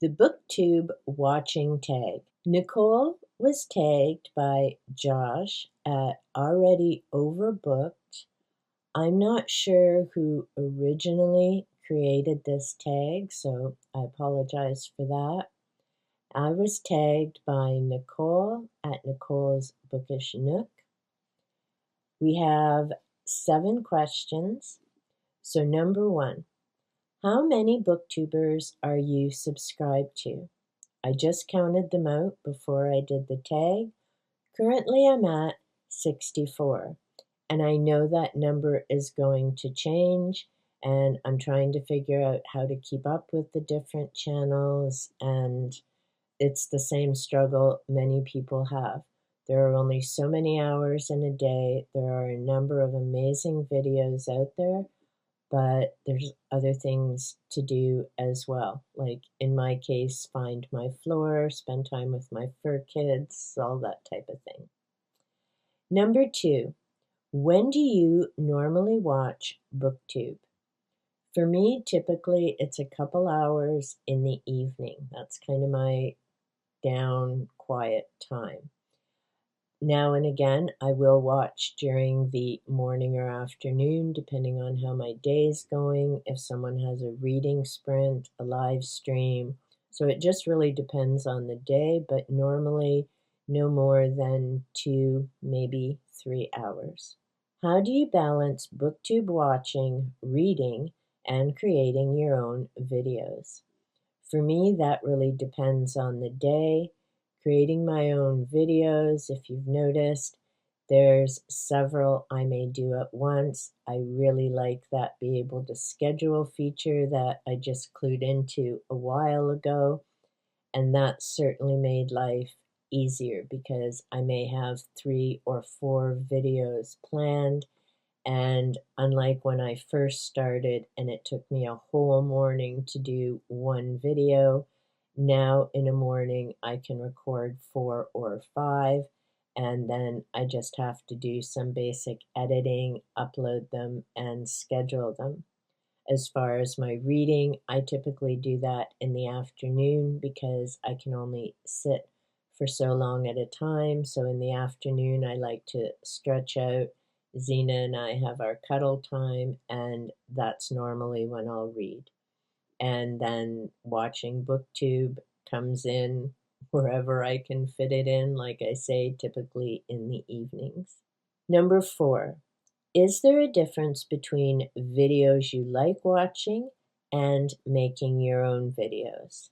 The BookTube Watching Tag. Nicole was tagged by Josh at Already Overbooked. I'm not sure who originally created this tag, so I apologize for that. I was tagged by Nicole at Nicole's Bookish Nook. We have 7 questions. So number 1, how many booktubers are you subscribed to? I just counted them out before I did the tag. Currently I'm at 64, and I know that number is going to change, and I'm trying to figure out how to keep up with the different channels, and it's the same struggle many people have. There are only so many hours in a day. There are a number of amazing videos out there, but there's other things to do as well. Like in my case, find my floor, spend time with my fur kids, all that type of thing. Number 2, when do you normally watch BookTube? For me, typically it's a couple hours in the evening. That's kind of my down, quiet time. Now and again, I will watch during the morning or afternoon, depending on how my day's going, if someone has a reading sprint, a live stream. So it just really depends on the day, but normally no more than 2, maybe 3 hours. How do you balance BookTube watching, reading, and creating your own videos? For me, that really depends on the day. Creating my own videos, if you've noticed, there's several I may do at once. I really like that be able to schedule feature that I just clued into a while ago, and that certainly made life easier because I may have 3 or 4 videos planned, and unlike when I first started and it took me a whole morning to do one video, now in a morning I can record 4 or 5, and then I just have to do some basic editing, upload them, and schedule them. As far as my reading, I typically do that in the afternoon because I can only sit for so long at a time. So in the afternoon, I like to stretch out. Zena and I have our cuddle time, and that's normally when I'll read. And then watching BookTube comes in wherever I can fit it in, like I say, typically in the evenings. Number 4, is there a difference between videos you like watching and making your own videos?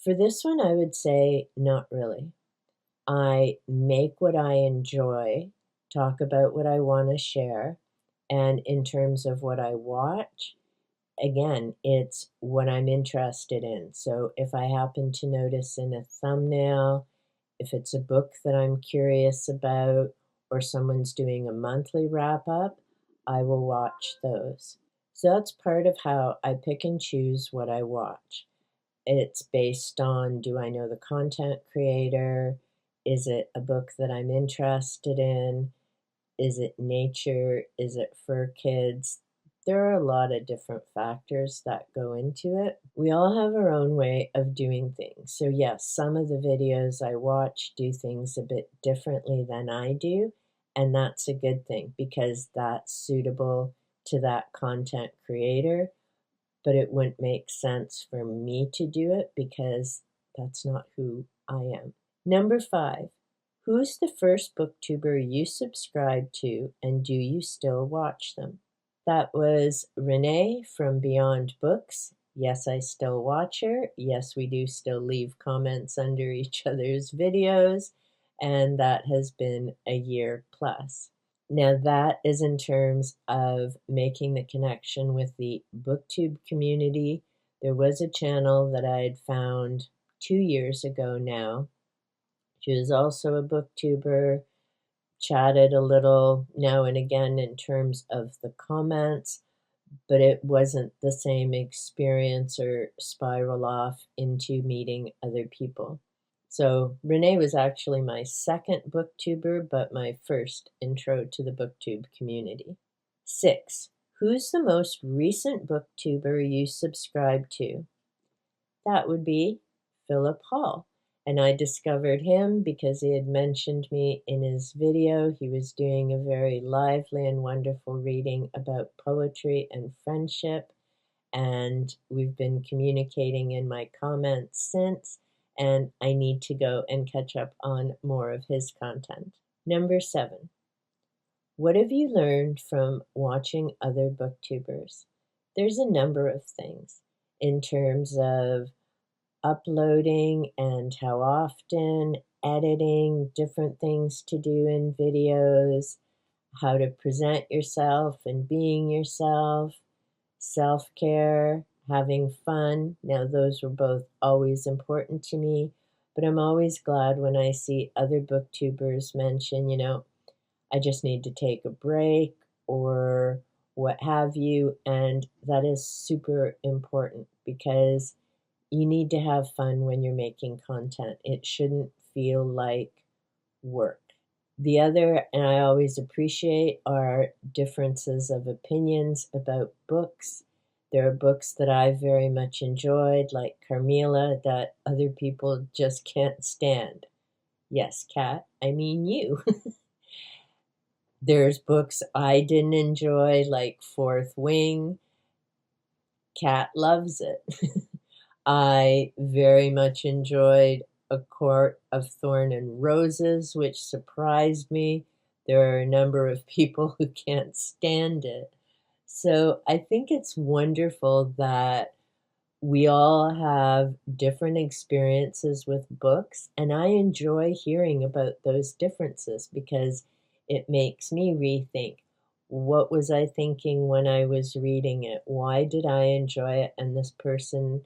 For this one, I would say not really. I make what I enjoy, talk about what I want to share, and in terms of what I watch, again, it's what I'm interested in. So if I happen to notice in a thumbnail, if it's a book that I'm curious about, or someone's doing a monthly wrap up, I will watch those. So that's part of how I pick and choose what I watch. It's based on, do I know the content creator? Is it a book that I'm interested in? Is it nature? Is it for kids? There are a lot of different factors that go into it. We all have our own way of doing things. So yes, some of the videos I watch do things a bit differently than I do, and that's a good thing because that's suitable to that content creator, but it wouldn't make sense for me to do it because that's not who I am. Number 5, who's the first booktuber you subscribed to, and do you still watch them? That was Renee from Beyond Books. Yes, I still watch her. Yes, we do still leave comments under each other's videos, and that has been a year plus. Now that is in terms of making the connection with the BookTube community. There was a channel that I had found 2 years ago now. She was also a booktuber, chatted a little now and again in terms of the comments, but it wasn't the same experience or spiral off into meeting other people. So Renee was actually my second booktuber, but my first intro to the BookTube community. 6, who's the most recent booktuber you subscribe to? that would be Philip Hall. And I discovered him because he had mentioned me in his video. He was doing a very lively and wonderful reading about poetry and friendship. And we've been communicating in my comments since. And I need to go and catch up on more of his content. Number 7. What have you learned from watching other booktubers? There's a number of things in terms of uploading and how often, editing, different things to do in videos, how to present yourself and being yourself, self-care, having fun. Now, those were both always important to me, but I'm always glad when I see other booktubers mention, I just need to take a break or what have you. And that is super important because you need to have fun when you're making content. It shouldn't feel like work. The other, and I always appreciate, are differences of opinions about books. There are books that I very much enjoyed, like Carmilla, that other people just can't stand. Yes, Kat, I mean you. There's books I didn't enjoy, like Fourth Wing. Kat loves it. I very much enjoyed A Court of Thorn and Roses, which surprised me. There are a number of people who can't stand it. So I think it's wonderful that we all have different experiences with books, and I enjoy hearing about those differences because it makes me rethink, what was I thinking when I was reading it? Why did I enjoy it? And this person,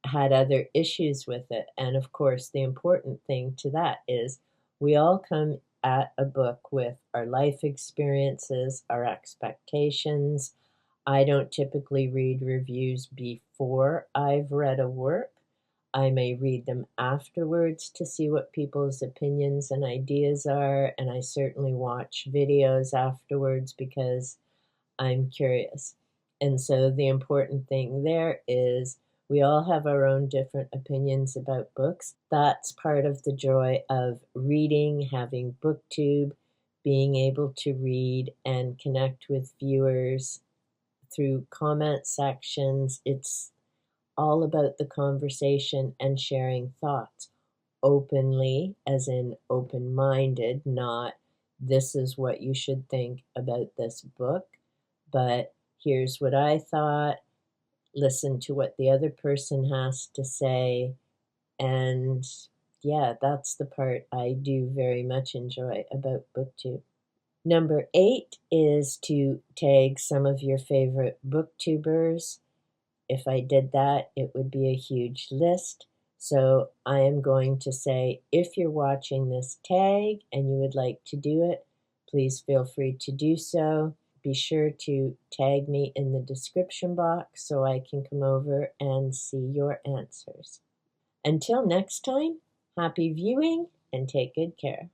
had other issues with it. And of course, the important thing to that is we all come at a book with our life experiences, our expectations. I don't typically read reviews before I've read a work. I may read them afterwards to see what people's opinions and ideas are, and I certainly watch videos afterwards because I'm curious. And so the important thing there is we all have our own different opinions about books. That's part of the joy of reading, having BookTube, being able to read and connect with viewers through comment sections. It's all about the conversation and sharing thoughts openly, as in open-minded, not this is what you should think about this book, but here's what I thought, listen to what the other person has to say, and yeah, that's the part I do very much enjoy about BookTube. Number 8 is to tag some of your favorite booktubers. If I did that, it would be a huge list. So I am going to say, if you're watching this, tag and you would like to do it, please feel free to do so. Be sure to tag me in the description box so I can come over and see your answers. Until next time, happy viewing and take good care.